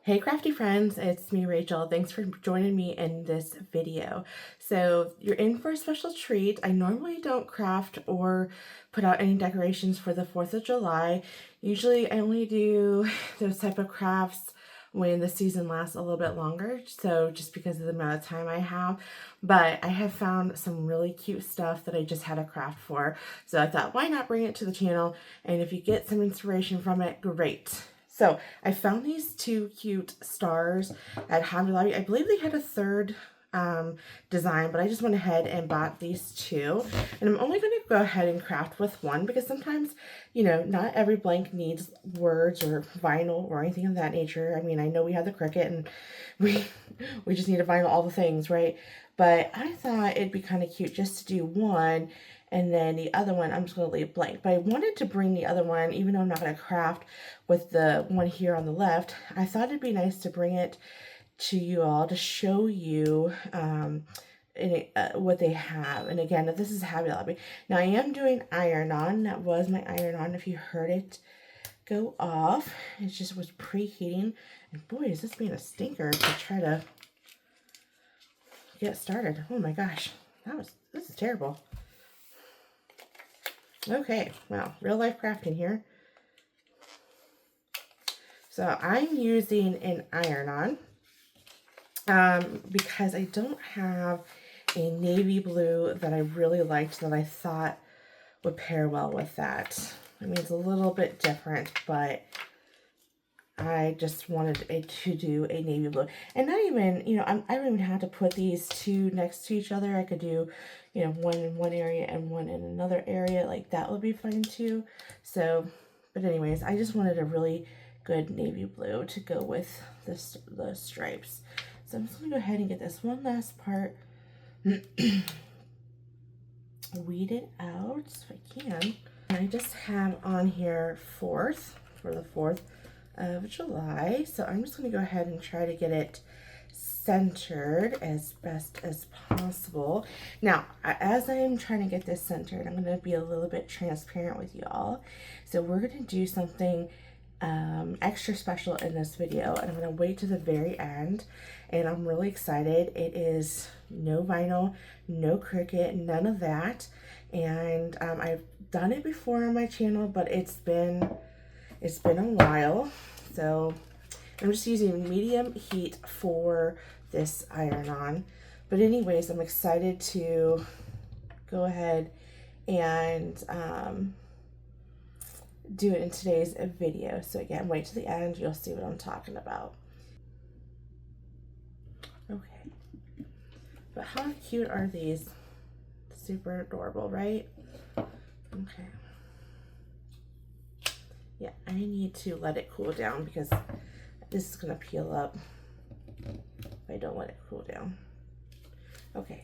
Hey crafty friends, it's me Rachel. Thanks for joining me in this video. So you're in for a special treat. I normally don't craft or put out any decorations for the 4th of July. Usually I only do those type of crafts when the season lasts a little bit longer, so just because of the amount of time I have. But I have found some really cute stuff that I just had a craft for, so I thought why not bring it to the channel, and if you get some inspiration from it, great. So I found these two cute stars at Hobby Lobby. I believe they had a third design, but I just went ahead and bought these two. And I'm only going to go ahead and craft with one because sometimes, you know, not every blank needs words or vinyl or anything of that nature. I mean, I know we have the Cricut and we just need to vinyl all the things, right? But I thought it'd be kind of cute just to do one, and then the other one I'm just going to leave blank. But I wanted to bring the other one, even though I'm not going to craft with the one here on the left. I thought it'd be nice to bring it to you all to show you what they have. And again, this is Hobby Lobby. Now I am doing iron-on. That was my iron-on. If you heard it go off, it just was preheating. And boy, is this being a stinker to try to get started. Oh my gosh, this is terrible. Okay, well, real life crafting here. So I'm using an iron-on because I don't have a navy blue that I really liked that I thought would pair well with that. I mean, it's a little bit different, but I just wanted it to do a navy blue. And not even, you know, I don't even have to put these two next to each other. I could do, you know, one in one area and one in another area. Like, that would be fine too. So, but anyways, I just wanted a really good navy blue to go with the stripes. So I'm just going to go ahead and get this one last part weeded out if I can. And I just have on here 4th for the 4th of July. So I'm just going to go ahead and try to get it centered as best as possible. Now, as I'm trying to get this centered, I'm going to be a little bit transparent with you all. So we're going to do something extra special in this video, and I'm going to wait to the very end, and I'm really excited. It is no vinyl, no Cricut, none of that, and I've done it before on my channel, but it's been a while. So I'm just using medium heat for this iron-on. But anyways, I'm excited to go ahead and do it in today's video. So again, wait to the end, you'll see what I'm talking about. Okay, but how cute are these? Super adorable, right? Okay. Yeah, I need to let it cool down because this is gonna peel up if I don't let it cool down. Okay.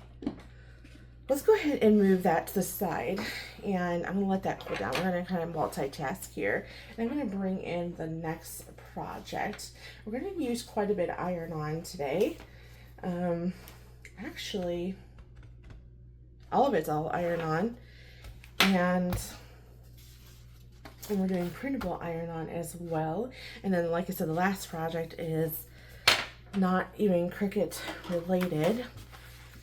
Let's go ahead and move that to the side, and I'm going to let that cool down. We're going to kind of multitask here. And I'm going to bring in the next project. We're going to use quite a bit of iron-on today. Actually, all of it's all iron-on. And we're doing printable iron-on as well. And then, like I said, the last project is not even Cricut related.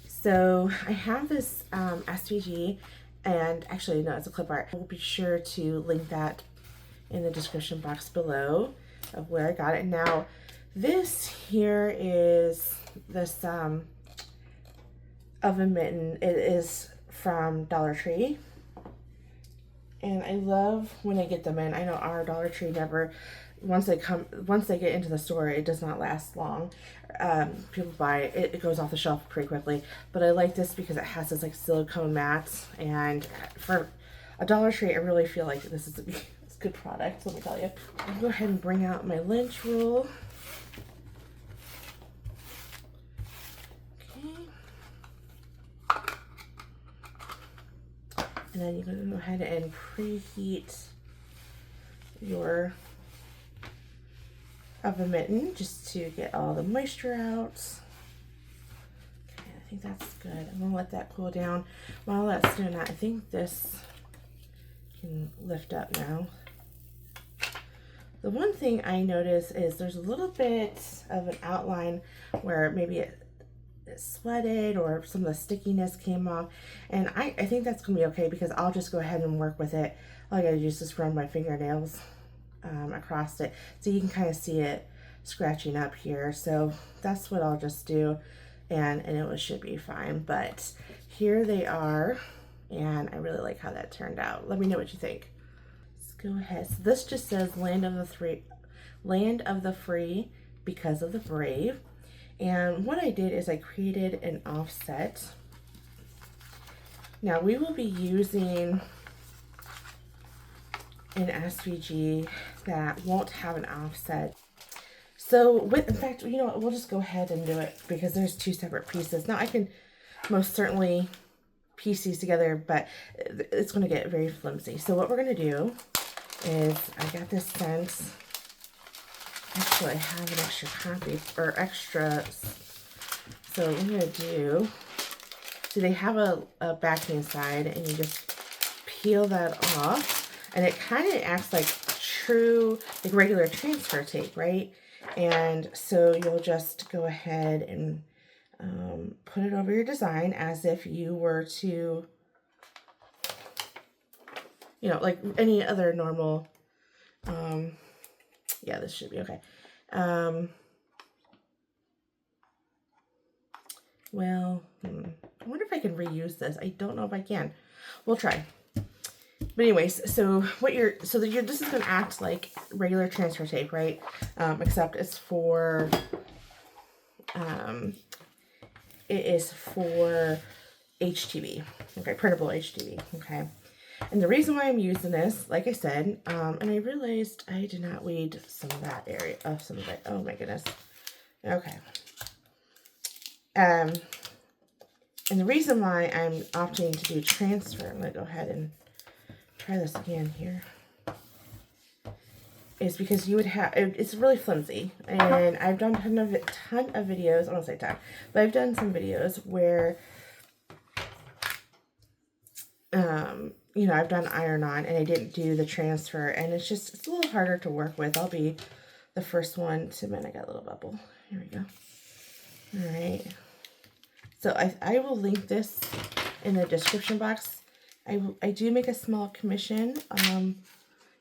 So I have this SVG, and actually no, it's a clip art. We'll be sure to link that in the description box below of where I got it. Now this here is this oven mitten. It is from Dollar Tree, and I love when I get them in. I know our Dollar Tree never, once they get into the store, it does not last long. People buy it, it goes off the shelf pretty quickly. But I like this because it has this like silicone mats, and for a Dollar Tree, I really feel like this is it's a good product. Let me tell you. I'll go ahead and bring out my lynch rule. Okay. And then you're going to go ahead and preheat your oven mitten just to get all the moisture out. Okay, I think that's good. I'm gonna let that cool down. While that's doing that, I think this can lift up now. The one thing I notice is there's a little bit of an outline where maybe it sweated or some of the stickiness came off, and I think that's gonna be okay because I'll just go ahead and work with it. All I gotta do is just run my fingernails across it, so you can kind of see it scratching up here. So that's what I'll just do, and it should be fine. But here they are, and I really like how that turned out. Let me know what you think. Let's go ahead. So this just says land of the free because of the brave. And what I did is I created an offset. Now we will be using an SVG that won't have an offset. So in fact, you know what, we'll just go ahead and do it because there's two separate pieces. Now I can most certainly piece these together, but it's going to get very flimsy. So what we're going to do is, I got this scent. Actually, I have an extra copy, or extra. So what I'm going to do, so they have a backing side, and you just peel that off. And it kind of acts like true, like regular transfer tape, right? And so you'll just go ahead and put it over your design as if you were to, you know, like any other normal, yeah, this should be okay. Well, I wonder if I can reuse this. I don't know if I can. We'll try. But anyways, so this is going to act like regular transfer tape, right? Except it's for, it is for HTV, okay, printable HTV, okay? And the reason why I'm using this, like I said, and I realized I did not weed some of that area, some of it, oh my goodness, okay. And the reason why I'm opting to do transfer, I'm going to go ahead and try this again here, is because you would have, it's really flimsy, and I've done a ton of videos, I won't say ton, but I've done some videos where, you know, I've done iron-on and I didn't do the transfer, and it's a little harder to work with. I'll be the first one to admit. I got a little bubble. Here we go. All right. So I will link this in the description box. I do make a small commission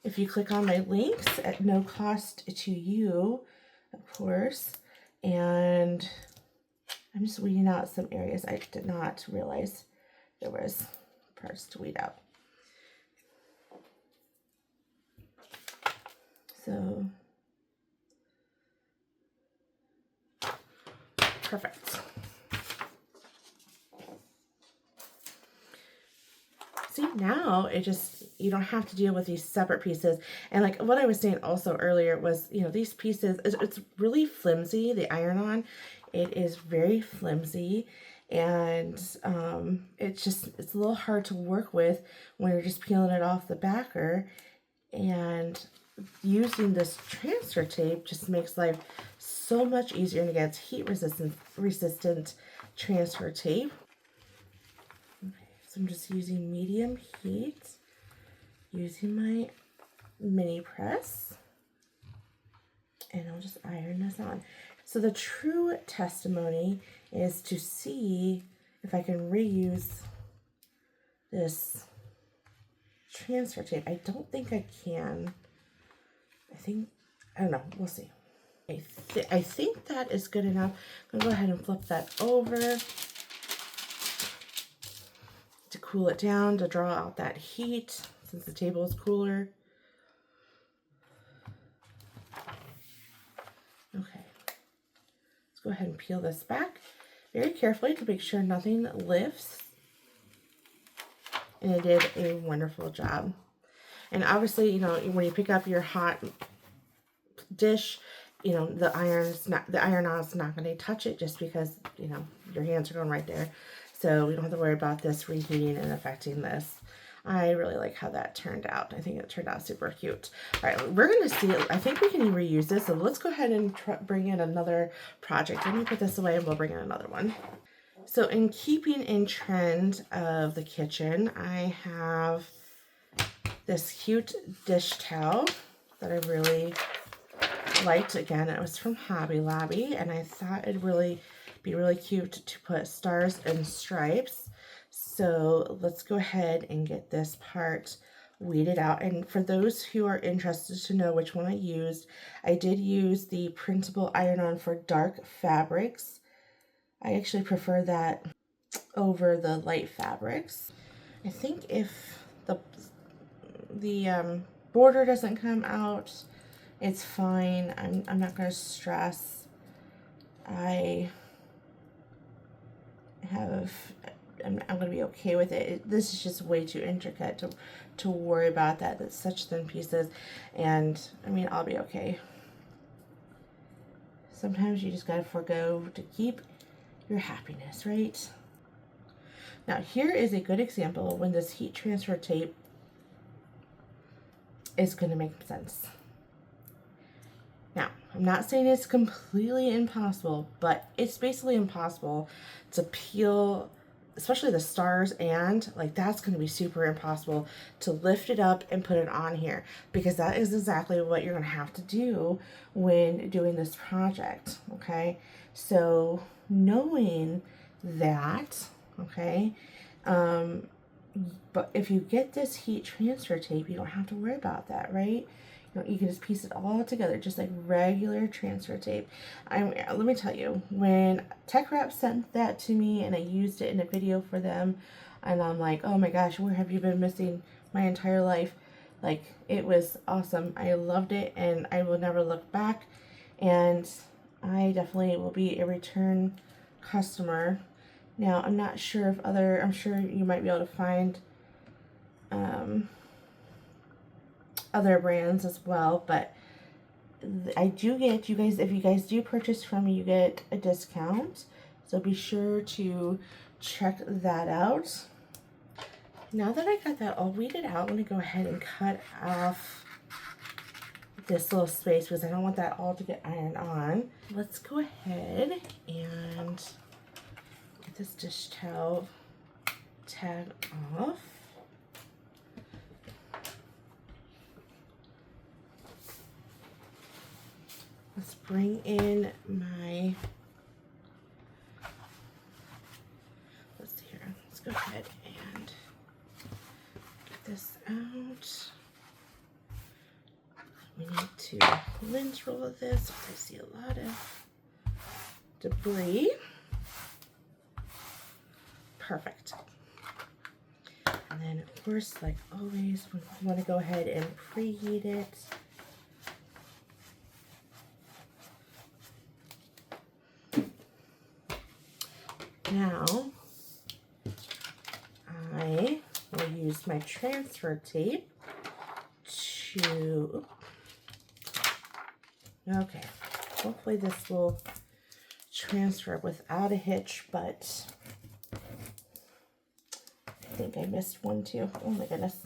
if you click on my links at no cost to you, of course. And I'm just weeding out some areas I did not realize there was parts to weed out. So, perfect. See, now you don't have to deal with these separate pieces. And like what I was saying also earlier was, you know, these pieces, it's really flimsy, the iron-on. It is very flimsy, and it's a little hard to work with when you're just peeling it off the backer. And using this transfer tape just makes life so much easier. And again, it's heat resistant transfer tape. Okay, so I'm just using medium heat, using my mini press, and I'll just iron this on. So the true testimony is to see if I can reuse this transfer tape. I don't think I can. I don't know, we'll see. I think that is good enough. I'm gonna go ahead and flip that over to cool it down, to draw out that heat since the table is cooler. Okay, let's go ahead and peel this back very carefully to make sure nothing lifts. And it did a wonderful job. And obviously, you know, when you pick up your hot dish, you know, the iron-on is not going to touch it just because, you know, your hands are going right there. So we don't have to worry about this reheating and affecting this. I really like how that turned out. I think it turned out super cute. All right, we're going to see, I think we can reuse this. So let's go ahead and bring in another project. Let me put this away and we'll bring in another one. So in keeping in trend of the kitchen, I have this cute dish towel. that I really liked. Again, it was from Hobby Lobby, and I thought it'd really be really cute to put stars and stripes. So let's go ahead and get this part weeded out. And for those who are interested to know which one I did use the printable iron-on for dark fabrics. I actually prefer that over the light fabrics. I think if the border doesn't come out, it's fine. I'm not going to stress. I'm going to be okay with it. This is just way too intricate to worry about that. That's such thin pieces, and I mean, I'll be okay. Sometimes you just got to forego to keep your happiness, right? Now here is a good example when this heat transfer tape is going to make sense. Now, I'm not saying it's completely impossible, but it's basically impossible to peel, especially the stars, and like that's going to be super impossible to lift it up and put it on here, because that is exactly what you're going to have to do when doing this project, okay? So knowing that, okay, but if you get this heat transfer tape, you don't have to worry about that, right? You can just piece it all together, just like regular transfer tape. Let me tell you, when Tech Wrap sent that to me and I used it in a video for them, and I'm like, oh my gosh, where have you been missing my entire life? Like, it was awesome. I loved it, and I will never look back. And I definitely will be a return customer. Now, I'm not sure if I'm sure you might be able to find other brands as well, but I do get, you guys, if you guys do purchase from me, you get a discount, so be sure to check that out. Now that I got that all weeded out, I'm going to go ahead and cut off this little space because I don't want that all to get ironed on. Let's go ahead and get this dish towel tag off. Let's bring in my, let's see here, let's go ahead and get this out. We need to lint roll this. I see a lot of debris. Perfect. And then, of course, like always, we want to go ahead and preheat it. Now, I will use my transfer tape to, okay, hopefully this will transfer without a hitch, but I think I missed one too. Oh my goodness.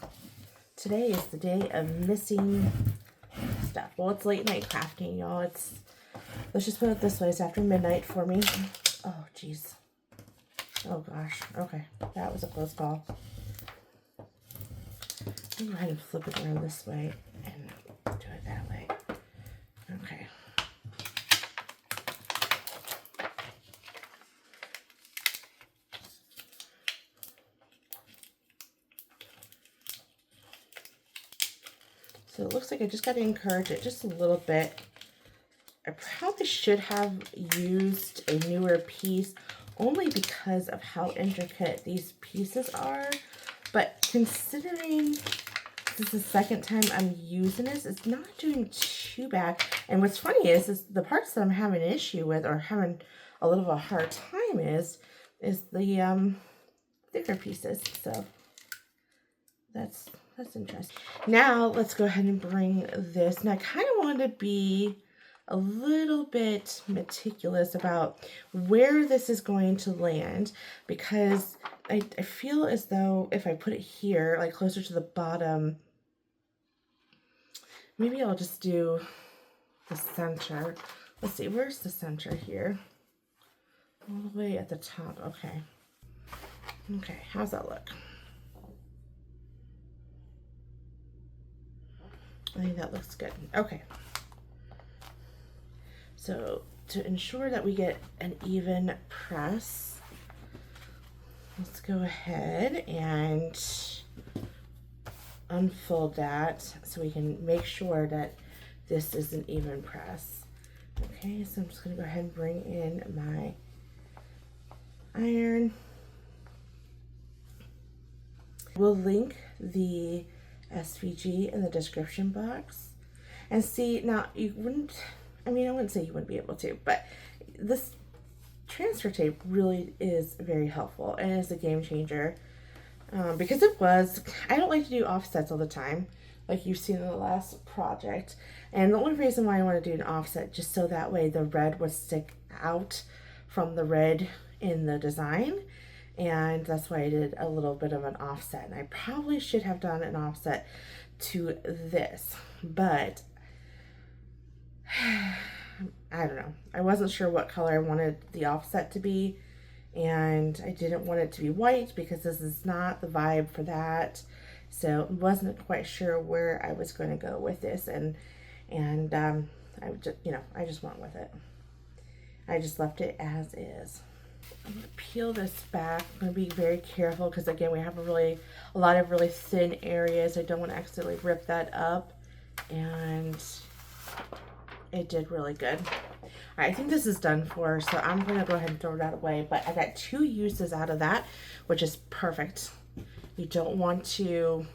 Today is the day of missing stuff. Well, it's late night crafting, y'all. Let's just put it this way, it's after midnight for me. Oh, jeez. Oh gosh, okay, that was a close call. I'll go ahead and flip it around this way and do it that way. Okay. So it looks like I just got to encourage it just a little bit. I probably should have used a newer piece only because of how intricate these pieces are, but considering this is the second time I'm using this, it's not doing too bad. And what's funny is the parts that I'm having an issue with or having a little of a hard time is the thicker pieces. So that's interesting. Now let's go ahead and bring this. And I kind of want to be a little bit meticulous about where this is going to land, because I feel as though if I put it here, like closer to the bottom, maybe I'll just do the center. Let's see, where's the center here? All the way at the top. Okay. Okay, how's that look? I think that looks good. Okay. So to ensure that we get an even press, let's go ahead and unfold that so we can make sure that this is an even press. Okay, so I'm just going to go ahead and bring in my iron. We'll link the SVG in the description box. And see, now you wouldn't, I mean, I wouldn't say you wouldn't be able to, but this transfer tape really is very helpful and is a game changer. Because it was, I don't like to do offsets all the time, like you've seen in the last project. And the only reason why I want to do an offset, just so that way the red would stick out from the red in the design. And that's why I did a little bit of an offset. And I probably should have done an offset to this, but I don't know. I wasn't sure what color I wanted the offset to be, and I didn't want it to be white because this is not the vibe for that. So I wasn't quite sure where I was going to go with this, and I just, you know, I just went with it. I just left it as is. I'm going to peel this back. I'm going to be very careful because, again, we have a lot of really thin areas. I don't want to accidentally rip that up, and it did really good. All right, I think this is done for, so I'm going to go ahead and throw that away. But I got 2 uses out of that, which is perfect. You don't want to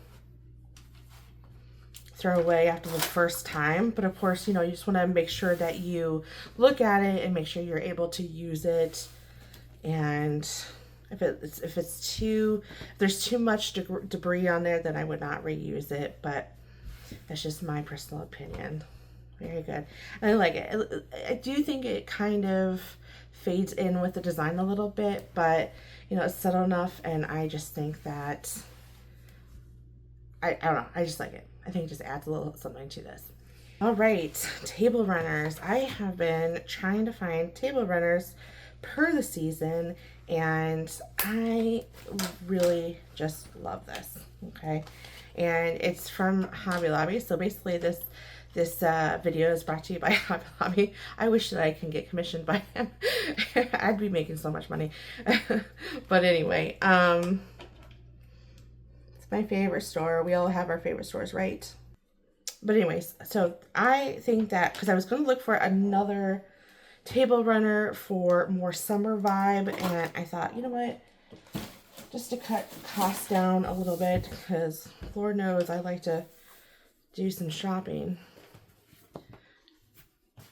throw away after the first time, but of course, you know, you just want to make sure that you look at it and make sure you're able to use it. And if there's too much debris on there, then I would not reuse it. But that's just my personal opinion. Very good. And I like it. I do think it kind of fades in with the design a little bit, but you know, it's subtle enough, and I just think that I don't know, I just like it. I think it just adds a little something to this. All right, table runners. I have been trying to find table runners per the season, and I really just love this. Okay, and it's from Hobby Lobby. So basically this video is brought to you by Hobby Lobby. I wish that I can get commissioned by him. I'd be making so much money. But anyway, it's my favorite store. We all have our favorite stores, right? But anyways, so I think that, because I was going to look for another table runner for more summer vibe, and I thought, you know what, just to cut costs down a little bit, because Lord knows I like to do some shopping.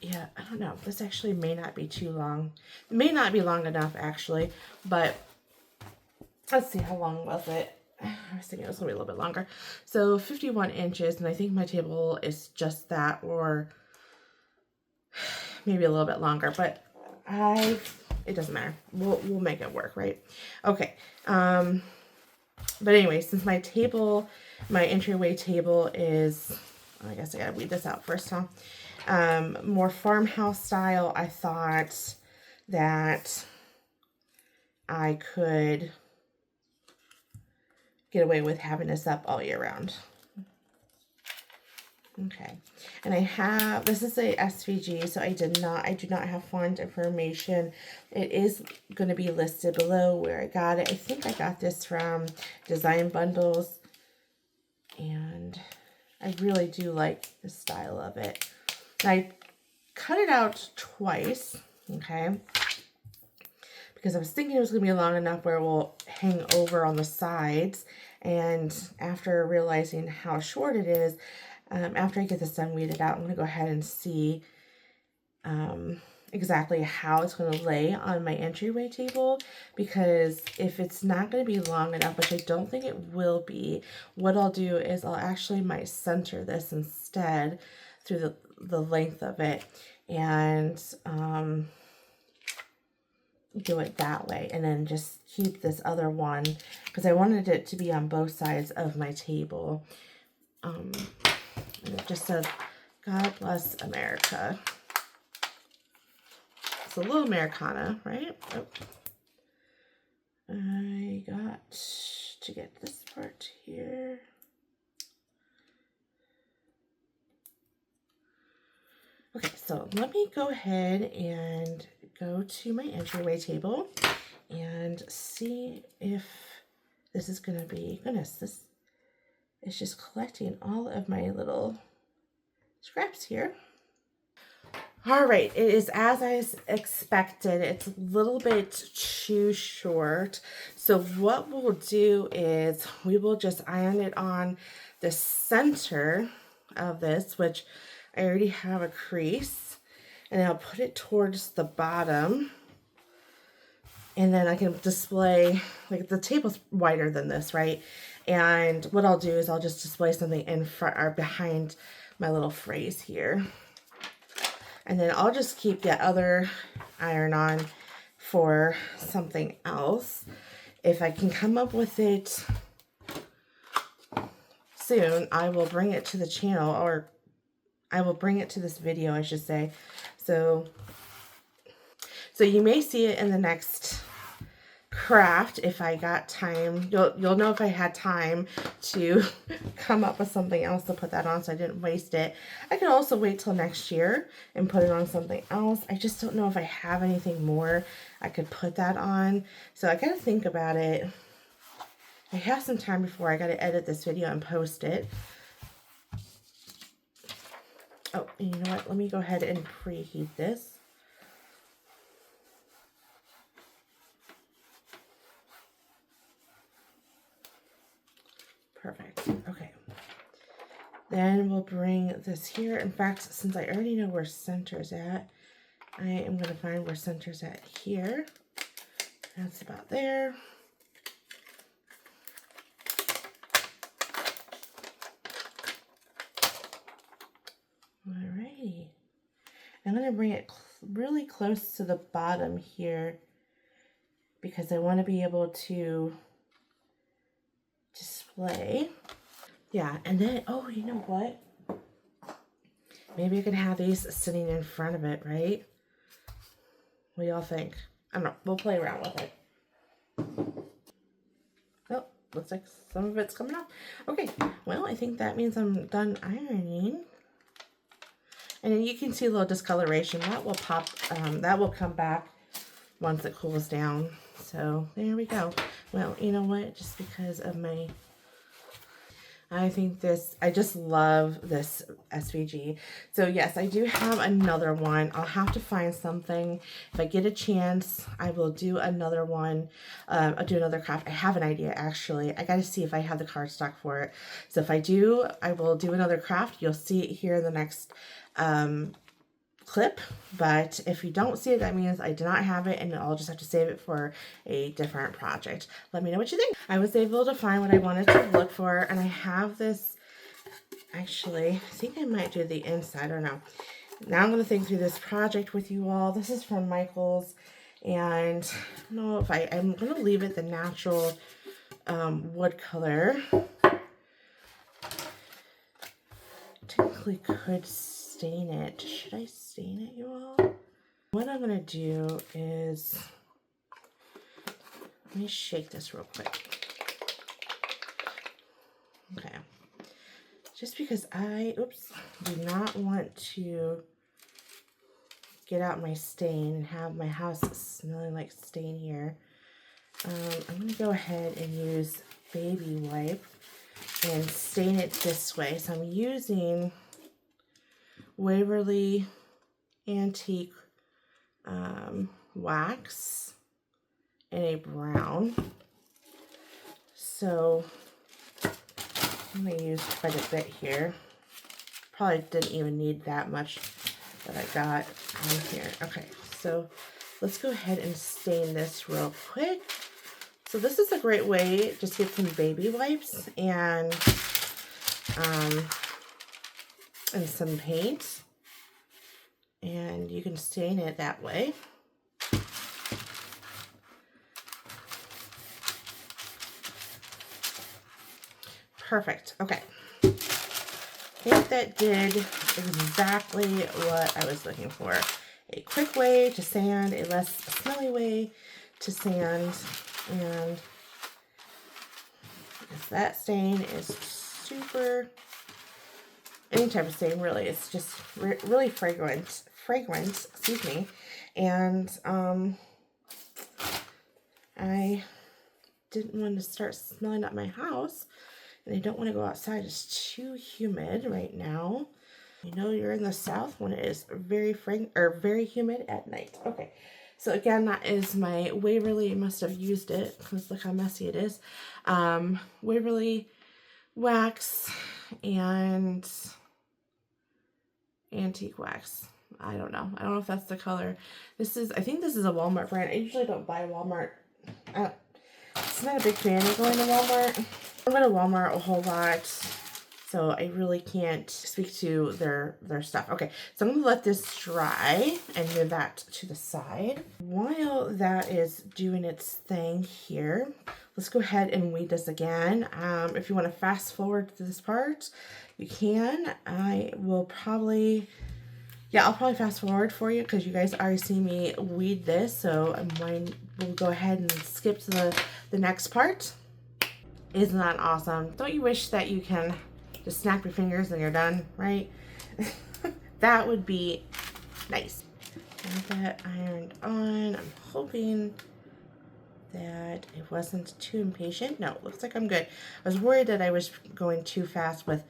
Yeah, I don't know, this actually may not be too long. It may not be long enough actually, but let's see, how long was it? I was thinking it was gonna be a little bit longer. So 51 inches, and I think my table is just that, or maybe a little bit longer, but it doesn't matter. We'll make it work, right? Okay. But anyway, since my entryway table is, I guess I gotta weed this out first, huh? More farmhouse style, I thought that I could get away with having this up all year round. Okay, and this is a SVG, so I do not have font information. It is going to be listed below where I got it. I think I got this from Design Bundles, and I really do like the style of it. And I cut it out twice, okay, because I was thinking it was going to be long enough where it will hang over on the sides, and after realizing how short it is, after I get this done weeded out, I'm going to go ahead and see exactly how it's going to lay on my entryway table, because if it's not going to be long enough, which I don't think it will be, what I'll do is I'll actually might center this instead through the length of it, and do it that way, and then just keep this other one, because I wanted it to be on both sides of my table. And it just says, God bless America. It's a little Americana, right? Oh. I got to get this part here. Okay, so let me go ahead and go to my entryway table and see if this is gonna be, goodness, this is just collecting all of my little scraps here. All right, it is as I expected. It's a little bit too short. So what we'll do is we will just iron it on the center of this, which I already have a crease, and I'll put it towards the bottom. And then I can display, like the table's wider than this, right? And what I'll do is I'll just display something in front or behind my little phrase here. And then I'll just keep the other iron on for something else. If I can come up with it soon, I will bring it to the channel, or I will bring it to this video, I should say. So you may see it in the next craft if I got time. You'll know if I had time to come up with something else to put that on, so I didn't waste it. I could also wait till next year and put it on something else. I just don't know if I have anything more I could put that on, so I gotta think about it. I have some time before I gotta edit this video and post it. Oh, and you know what? Let me go ahead and preheat this. Perfect. Okay. Then we'll bring this here. In fact, since I already know where center's at, I am going to find where center's at here. That's about there. Alrighty. I'm going to bring it really close to the bottom here because I want to be able to display. Yeah, and then, oh, you know what? Maybe I could have these sitting in front of it, right? What do y'all think? I don't know. We'll play around with it. Oh, looks like some of it's coming off. Okay, well, I think that means I'm done ironing. And then you can see a little discoloration. That will pop, that will come back once it cools down. So there we go. Well, you know what? Just because of my, I think this, I just love this SVG. So yes, I do have another one. I'll have to find something. If I get a chance, I will do another one. I'll do another craft. I have an idea, actually. I got to see if I have the cardstock for it. So if I do, I will do another craft. You'll see it here in the next clip, but if you don't see it, that means I did not have it, and I'll just have to save it for a different project. Let me know what you think. I was able to find what I wanted to look for, and I have this, actually, I think I might do the inside, I don't know. Now I'm going to think through this project with you all. This is from Michael's, and I don't know if I'm going to leave it the natural wood color. Technically could stain it. Should I stain it, you all? What I'm gonna do is, let me shake this real quick. Okay. Just because I, oops, do not want to get out my stain and have my house smelling like stain here. I'm gonna go ahead and use baby wipe and stain it this way. So I'm using Waverly Antique wax in a brown. So I'm going to use quite a bit here. Probably didn't even need that much that I got on here. Okay, so let's go ahead and stain this real quick. So this is a great way, just get some baby wipes and some paint, and you can stain it that way. Perfect. Okay. I think that did exactly what I was looking for. A quick way to sand, a less smelly way to sand, and that stain is super any type of stain really. It's just really fragrant, excuse me. And I didn't want to start smelling up my house, and I don't want to go outside. It's too humid right now. You know you're in the South when it is very very humid at night. Okay, so again, that is my Waverly. Must have used it because look how messy it is. Waverly wax and antique wax. I don't know if that's the color. This is, I think this is a Walmart brand. I usually don't buy Walmart. I'm not a big fan of going to Walmart. I go to Walmart a whole lot, so I really can't speak to their stuff. Okay, so I'm gonna let this dry and move that to the side. While that is doing its thing here, let's go ahead and weed this again. If you want to fast forward to this part, you can. I will probably, yeah, I'll probably fast forward for you because you guys already see me weed this, so we'll go ahead and skip to the next part. Isn't that awesome? Don't you wish that you can just snap your fingers and you're done, right? That would be nice. Got that ironed on. I'm hoping that it wasn't too impatient. No, looks like I'm good. I was worried that I was going too fast with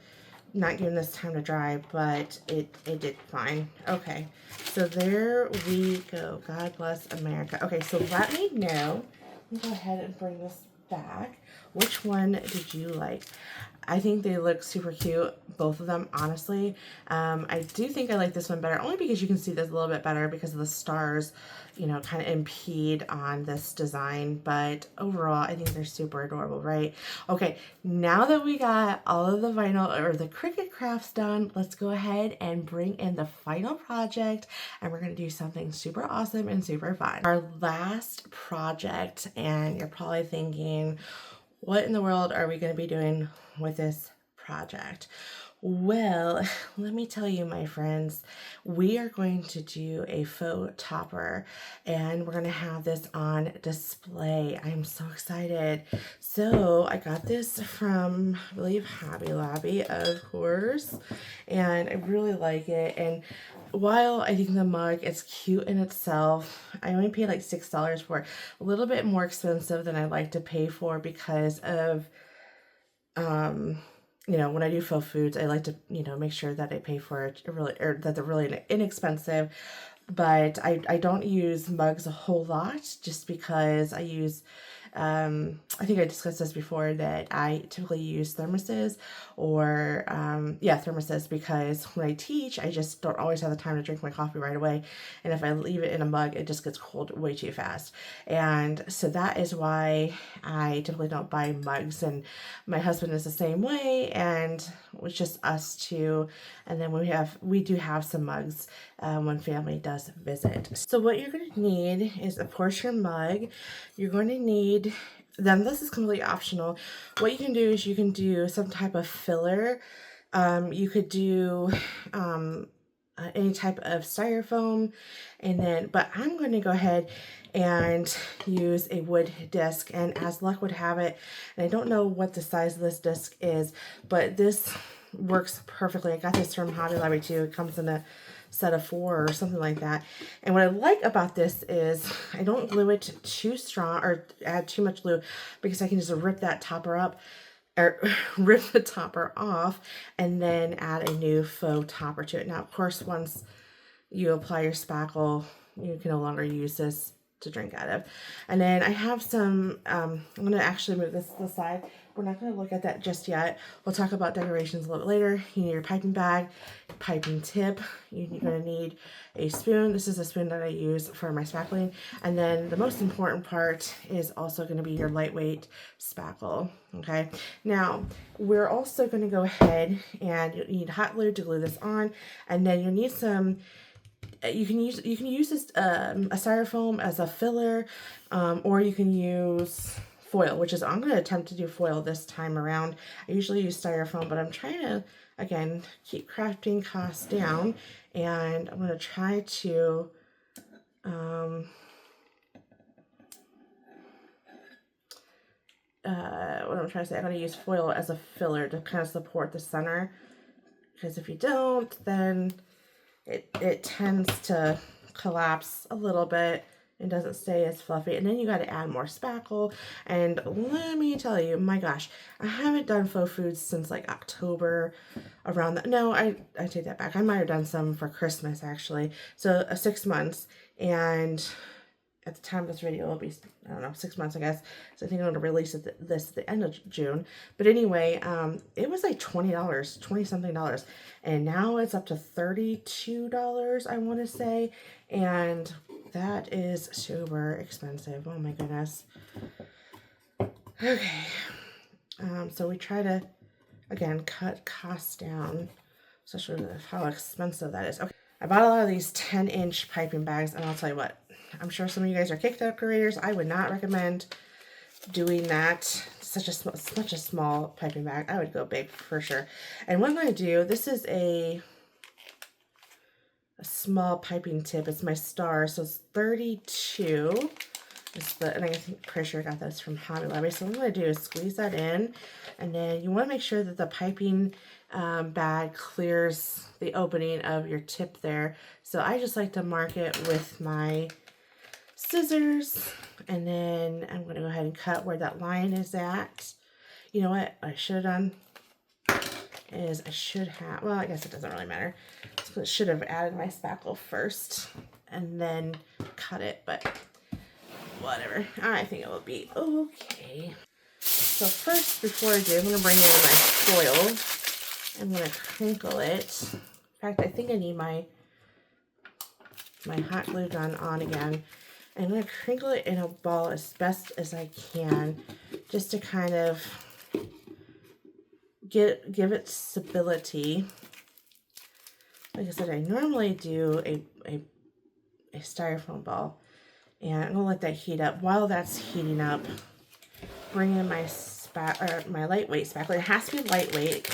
not giving this time to dry, but it did fine. Okay, so there we go. God bless America. Okay, so let me know. Let me go ahead and bring this back. Which one did you like? I think they look super cute, both of them, honestly. I do think I like this one better, only because you can see this a little bit better because of the stars, you know, kind of impede on this design. But overall, I think they're super adorable, right? Okay, now that we got all of the vinyl or the Cricut crafts done, let's go ahead and bring in the final project, and we're going to do something super awesome and super fun. Our last project, and you're probably thinking, what in the world are we going to be doing with this project? Well, let me tell you, my friends, we are going to do a faux topper, and we're going to have this on display. I'm so excited. So I got this from, I believe, Hobby Lobby, of course, and I really like it. And while I think the mug is cute in itself, I only paid like $6 for it. A little bit more expensive than I like to pay for because of you know, when I do faux foods, I like to, you know, make sure that I pay for it really, or that they're really inexpensive. But I don't use mugs a whole lot just because I use, I think I discussed this before, that I typically use thermoses or, yeah, thermoses, because when I teach, I just don't always have the time to drink my coffee right away. And if I leave it in a mug, it just gets cold way too fast. And so that is why I typically don't buy mugs. And my husband is the same way, and it's just us two. And then we do have some mugs when family does visit. So what you're going to need is, of course, your mug. You're going to need, then this is completely optional. What you can do is you can do some type of filler. You could do any type of styrofoam, and then, but I'm going to go ahead and use a wood disc, and as luck would have it, and I don't know what the size of this disc is, but this works perfectly. I got this from Hobby Lobby too. It comes in a set of 4 or something like that. And what I like about this is I don't glue it too strong or add too much glue, because I can just rip that topper up, or rip the topper off, and then add a new faux topper to it. Now, of course, once you apply your spackle, you can no longer use this to drink out of. And then I have some, I'm going to actually move this to the side. We're not going to look at that just yet. We'll talk about decorations a little bit later. You need your piping bag, piping tip. You're going to need a spoon. This is a spoon that I use for my spackling. And then the most important part is also going to be your lightweight spackle. Okay. Now, we're also going to go ahead and you need hot glue to glue this on. And then you'll need some, you can use this a styrofoam as a filler, or you can use foil, which is, I'm going to attempt to do foil this time around. I usually use styrofoam, but I'm trying to, again, keep crafting costs down, and I'm going to try to what I'm trying to say, I'm going to use foil as a filler to kind of support the center, because if you don't, then it tends to collapse a little bit and doesn't stay as fluffy. And then you got to add more spackle. And let me tell you, my gosh, I haven't done faux foods since like October around that. No, I take that back. I might have done some for Christmas actually. So 6 months. And at the time of this video, it'll be, I don't know, 6 months, I guess. So I think I'm going to release this at the end of June. But anyway, it was like $20, 20 something dollars. And now it's up to $32, I want to say. And that is super expensive. Oh my goodness. Okay. So we try to, again, cut costs down, especially with how expensive that is. Okay. I bought a lot of these 10-inch piping bags, and I'll tell you what, I'm sure some of you guys are cake decorators. I would not recommend doing that. Such a small piping bag. I would go big for sure. And what I'm going to do, this is a small piping tip. It's my star, so it's 32. And I think, pretty sure I got this from Hobby Lobby. So what I'm going to do is squeeze that in, and then you want to make sure that the piping bag clears the opening of your tip there. So I just like to mark it with my scissors, and then I'm going to go ahead and cut where that line is at. You know what I should have done is well, I guess it doesn't really matter. I should have added my spackle first and then cut it, but whatever. I think it will be okay. So first, before I do, I'm going to bring in my foil. I'm going to crinkle it. In fact, I think I need my hot glue gun on again. I'm going to crinkle it in a ball as best as I can, just to kind of give it stability. Like I said, I normally do a styrofoam ball, and I'm gonna let that heat up. While that's heating up, bring in my lightweight spackler. It has to be lightweight. It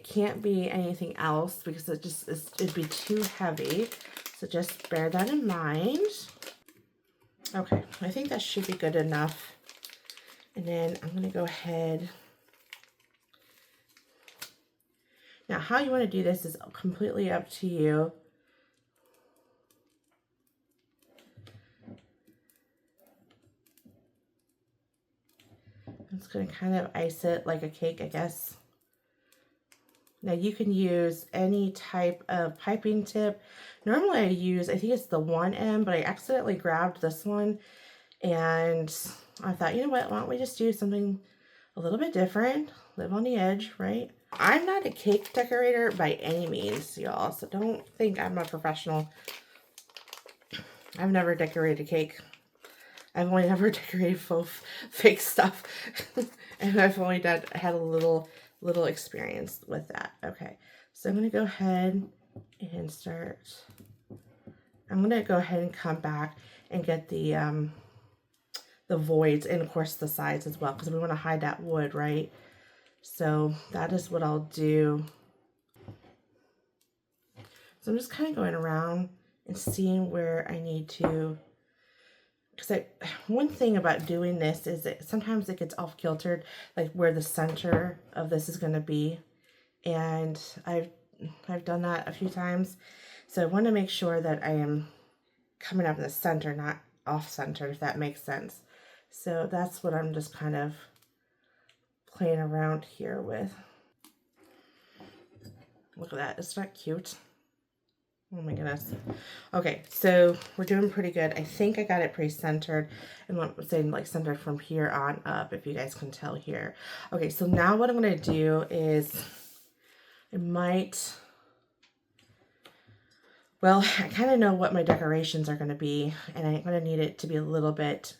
can't be anything else, because it'd be too heavy. So just bear that in mind. Okay, I think that should be good enough. And then I'm going to go ahead. Now, how you want to do this is completely up to you. I'm just going to kind of ice it like a cake, I guess. Now, you can use any type of piping tip. Normally, I think it's the 1M, but I accidentally grabbed this one. And I thought, you know what, why don't we just do something a little bit different, live on the edge, right? I'm not a cake decorator by any means, y'all, so don't think I'm a professional. I've never decorated a cake. I've only ever decorated fake stuff. And I've only had a little experience with that. Okay, so I'm going to go ahead and start. I'm going to go ahead and come back and get the voids, and of course the sides as well, because we want to hide that wood, right? So that is what I'll do. So I'm just kind of going around and seeing where I need to, because one thing about doing this is that sometimes it gets off kiltered, like where the center of this is going to be, and I've done that a few times. So I want to make sure that I am coming up in the center, not off center, if that makes sense. So that's what I'm just kind of playing around here with. Look at that. Isn't that cute? Oh my goodness. Okay, so we're doing pretty good. I think I got it pretty centered. And I'm saying like centered from here on up, if you guys can tell here. Okay, so now what I'm going to do is well, I kind of know what my decorations are going to be, and I'm going to need it to be a little bit,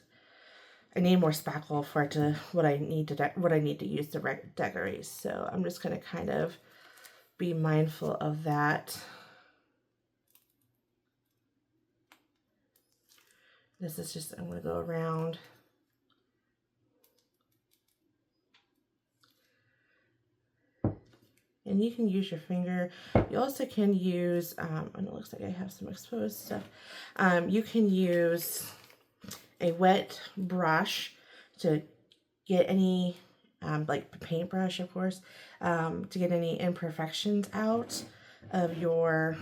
I need more spackle for it to, what I need to use to decorate. So I'm just going to kind of be mindful of that. This is just, I'm going to go around. And you can use your finger. You also can use, and it looks like I have some exposed stuff. You can use a wet brush to get any like paintbrush, of course, to get any imperfections out of your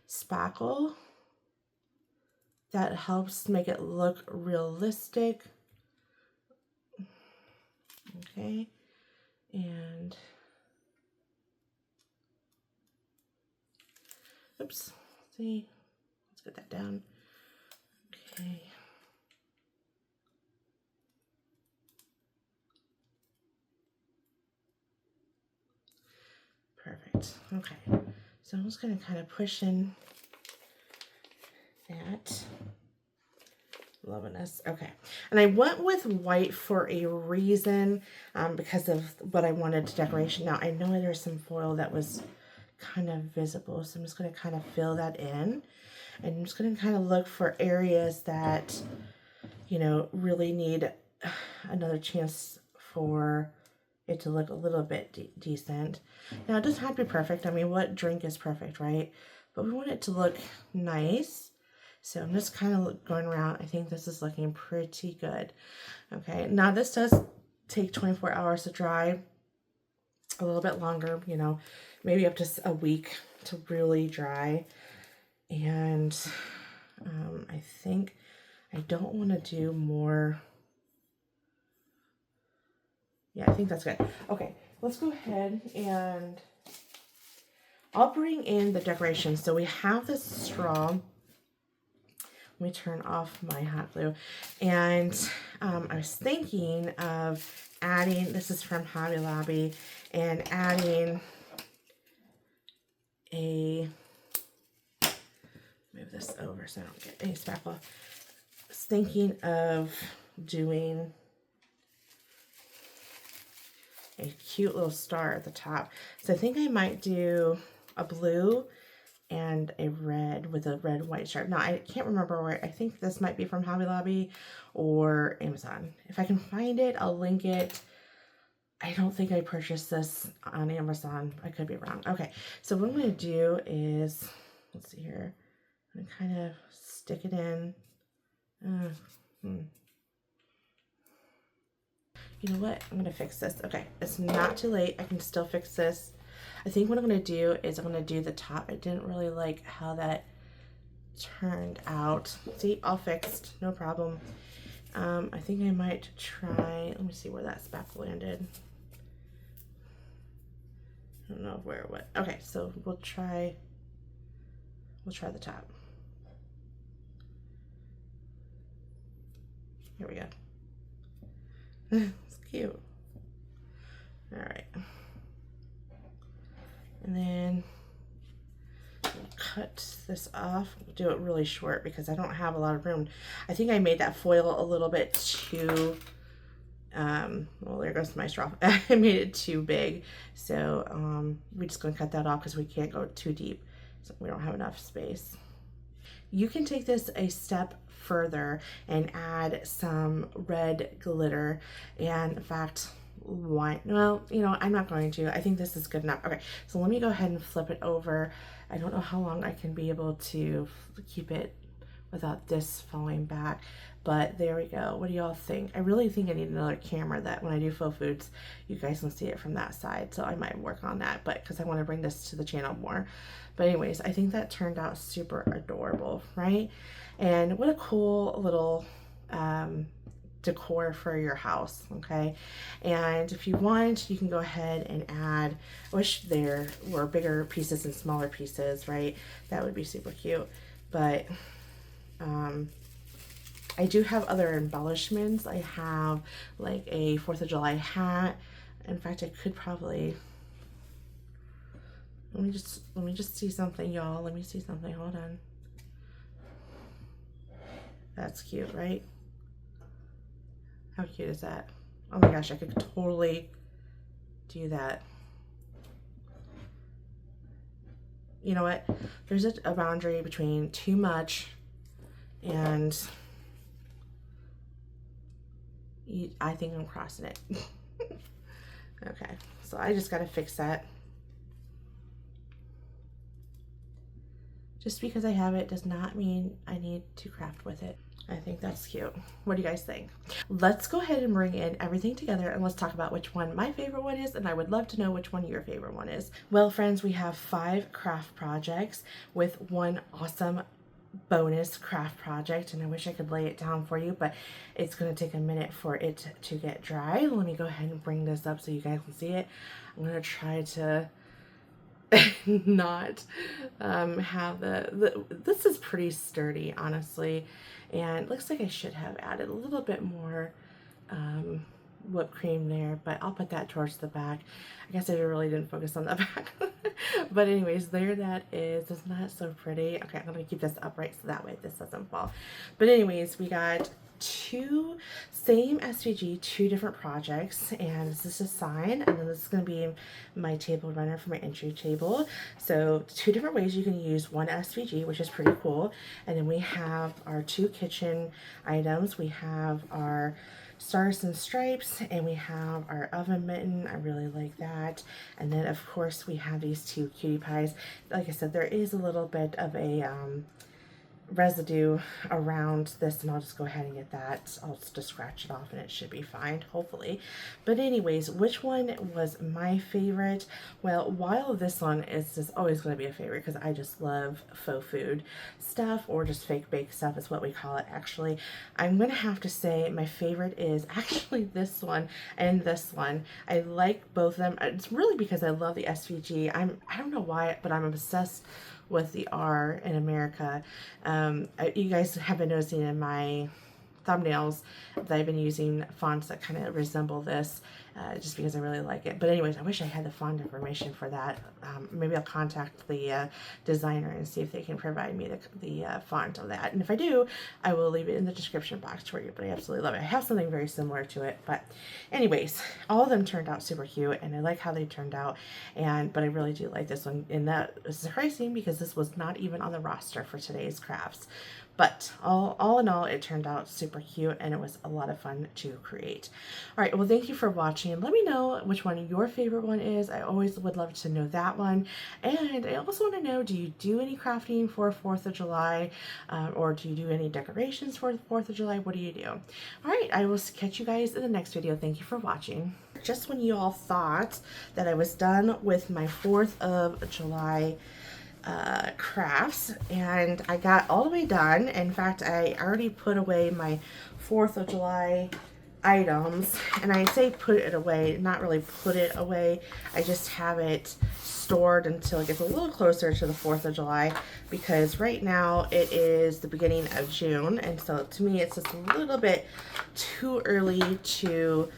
spackle. That helps make it look realistic. Okay, and oops, see, let's get that down. Okay. Perfect. Okay, so I'm just going to kind of push in that. Loving this. Okay, and I went with white for a reason, because of what I wanted to decoration. Now I know there's some foil that was kind of visible, so I'm just going to kind of fill that in, and I'm just going to kind of look for areas that, you know, really need another chance for it to look a little bit decent. Now it doesn't have to be perfect. I mean, what drink is perfect, right? But we want it to look nice. So I'm just kind of going around. I think this is looking pretty good. Okay, now this does take 24 hours to dry, a little bit longer, you know, maybe up to a week to really dry. And I think I don't want to do more. Yeah, I think that's good. Okay, let's go ahead and I'll bring in the decorations. So we have this straw. Let me turn off my hot glue. And I was thinking of adding, this is from Hobby Lobby, and adding a, move this over so I don't get any spackle. I was thinking of doing a cute little star at the top. So I think I might do a blue and a red with a red white stripe. Now I can't remember where. I think this might be from Hobby Lobby or Amazon. If I can find it, I'll link it. I don't think I purchased this on Amazon. I could be wrong. Okay, so what I'm going to do is, let's see here. I'm going to kind of stick it in. You know what? I'm going to fix this. Okay, it's not too late. I can still fix this. I think what I'm going to do is I'm going to do the top. I didn't really like how that turned out. See, all fixed. No problem. I think I might try, let me see where that spackle landed. I don't know where it went. Okay, so we'll try the top. Here we go. It's cute. All right. And then we'll cut this off. We'll do it really short because I don't have a lot of room. I think I made that foil a little bit too, well, there goes my straw. I made it too big. So we're just going to cut that off because we can't go too deep. So we don't have enough space. You can take this a step further and add some red glitter. And in fact, why? Well, you know, I'm not going to. I think this is good enough. Okay, so let me go ahead and flip it over. I don't know how long I can be able to keep it without this falling back, but there we go. What do y'all think? I really think I need another camera that when I do faux foods, you guys can see it from that side. So I might work on that, but because I want to bring this to the channel more. But anyways, I think that turned out super adorable, right? And what a cool little decor for your house, okay? And if you want, you can go ahead and add, I wish there were bigger pieces and smaller pieces, right? That would be super cute. But I do have other embellishments. I have like a 4th of July hat. In fact, I could probably, let me just see something, y'all. Let me see something. Hold on. That's cute, right? How cute is that? Oh my gosh, I could totally do that. You know what? There's a boundary between too much and I think I'm crossing it. Okay, so I just got to fix that. Just because I have it does not mean I need to craft with it. I think that's cute. What do you guys think? Let's go ahead and bring in everything together and let's talk about which one my favorite one is, and I would love to know which one your favorite one is. Well, friends, we have 5 craft projects with one awesome bonus craft project, and I wish I could lay it down for you, but it's going to take a minute for it to get dry. Let me go ahead and bring this up so you guys can see it. I'm going to try to not have this is pretty sturdy, honestly, and it looks like I should have added a little bit more whipped cream there, but I'll put that towards the back. I guess I really didn't focus on the back. But anyways, there that is. Isn't that so pretty? Okay, I'm gonna keep this upright so that way this doesn't fall. But anyways, we got 2 same SVG, 2 different projects, and this is a sign, and then this is going to be my table runner for my entry table. So 2 different ways you can use one SVG, which is pretty cool. And then we have our 2 kitchen items. We have our stars and stripes, and we have our oven mitten. I really like that. And then of course we have these 2 cutie pies. Like I said, there is a little bit of a residue around this, and I'll just go ahead and get that. I'll just scratch it off and it should be fine, hopefully. But anyways, which one was my favorite? Well, while this one is just always going to be a favorite because I just love faux food stuff, or just fake bake stuff is what we call it actually, I'm going to have to say my favorite is actually this one and this one. I like both of them. It's really because I love the SVG. I don't know why, but I'm obsessed with the R in America. You guys have been noticing in my thumbnails that I've been using fonts that kind of resemble this, just because I really like it. But anyways, I wish I had the font information for that. Maybe I'll contact the designer and see if they can provide me the font of that. And if I do, I will leave it in the description box for you. But I absolutely love it. I have something very similar to it. But anyways, all of them turned out super cute, and I like how they turned out. But I really do like this one. And that is surprising because this was not even on the roster for today's crafts. But all in all, it turned out super cute, and it was a lot of fun to create. All right, well, thank you for watching. Let me know which one your favorite one is. I always would love to know that one. And I also want to know, do you do any crafting for 4th of July? Or do you do any decorations for the 4th of July? What do you do? All right, I will catch you guys in the next video. Thank you for watching. Just when you all thought that I was done with my 4th of July crafts, and I got all the way done. In fact, I already put away my 4th of July items, and I say put it away, not really put it away. I just have it stored until it gets a little closer to the 4th of July, because right now it is the beginning of June, and so to me it's just a little bit too early to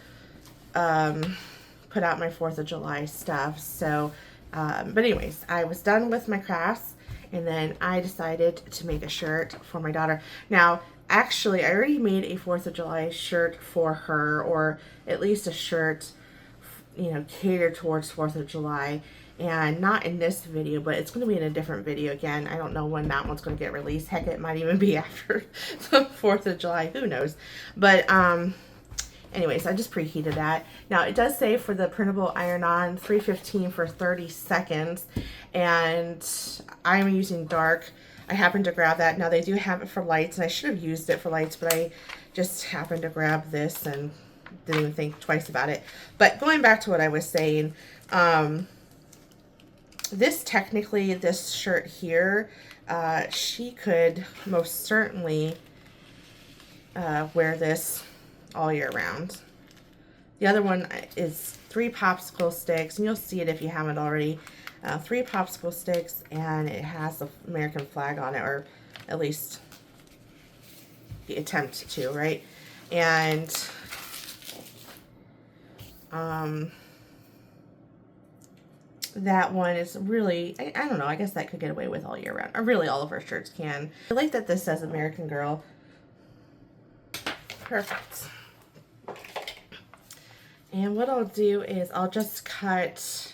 put out my 4th of July stuff. So but anyways, I was done with my crafts, and then I decided to make a shirt for my daughter. Now, actually, I already made a 4th of July shirt for her, or at least a shirt, you know, catered towards 4th of July. And not in this video, but it's going to be in a different video again. I don't know when that one's going to get released. Heck, it might even be after the 4th of July. Who knows? But, anyways, I just preheated that. Now, it does say for the printable iron-on 315 for 30 seconds, and I'm using dark. I happened to grab that. Now, they do have it for lights, and I should have used it for lights, but I just happened to grab this and didn't even think twice about it. But going back to what I was saying, this shirt here, she could most certainly wear this all year round. The other one is 3 popsicle sticks, and you'll see it if you haven't already. 3 popsicle sticks, and it has the American flag on it, or at least the attempt to, right? And that one is really, I don't know, I guess that could get away with all year round. Or really, all of our shirts can. I like that this says American Girl. Perfect. And what I'll do is I'll just cut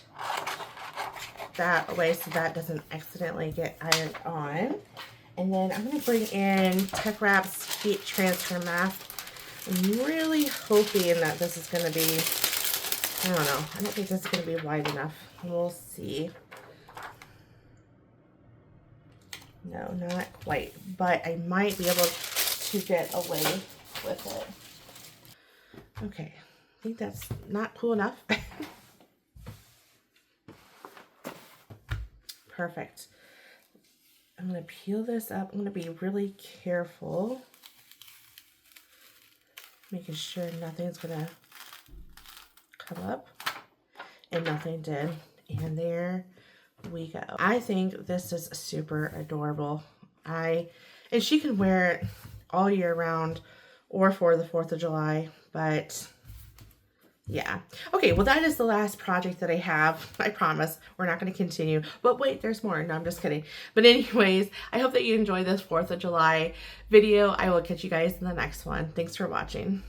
that away so that doesn't accidentally get ironed on. And then I'm going to bring in Tech Wrap's heat transfer mask. I'm really hoping that this is going to be, I don't know, I don't think this is going to be wide enough. We'll see. No, not quite, but I might be able to get away with it. Okay, I think that's not cool enough. Perfect. I'm going to peel this up. I'm going to be really careful, making sure nothing's going to come up. And nothing did. And there we go. I think this is super adorable. And she can wear it all year round or for the 4th of July, but yeah. Okay, well that is the last project that I have. I promise we're not going to continue. But wait, there's more. No, I'm just kidding. But anyways, I hope that you enjoyed this 4th of July video. I will catch you guys in the next one. Thanks for watching.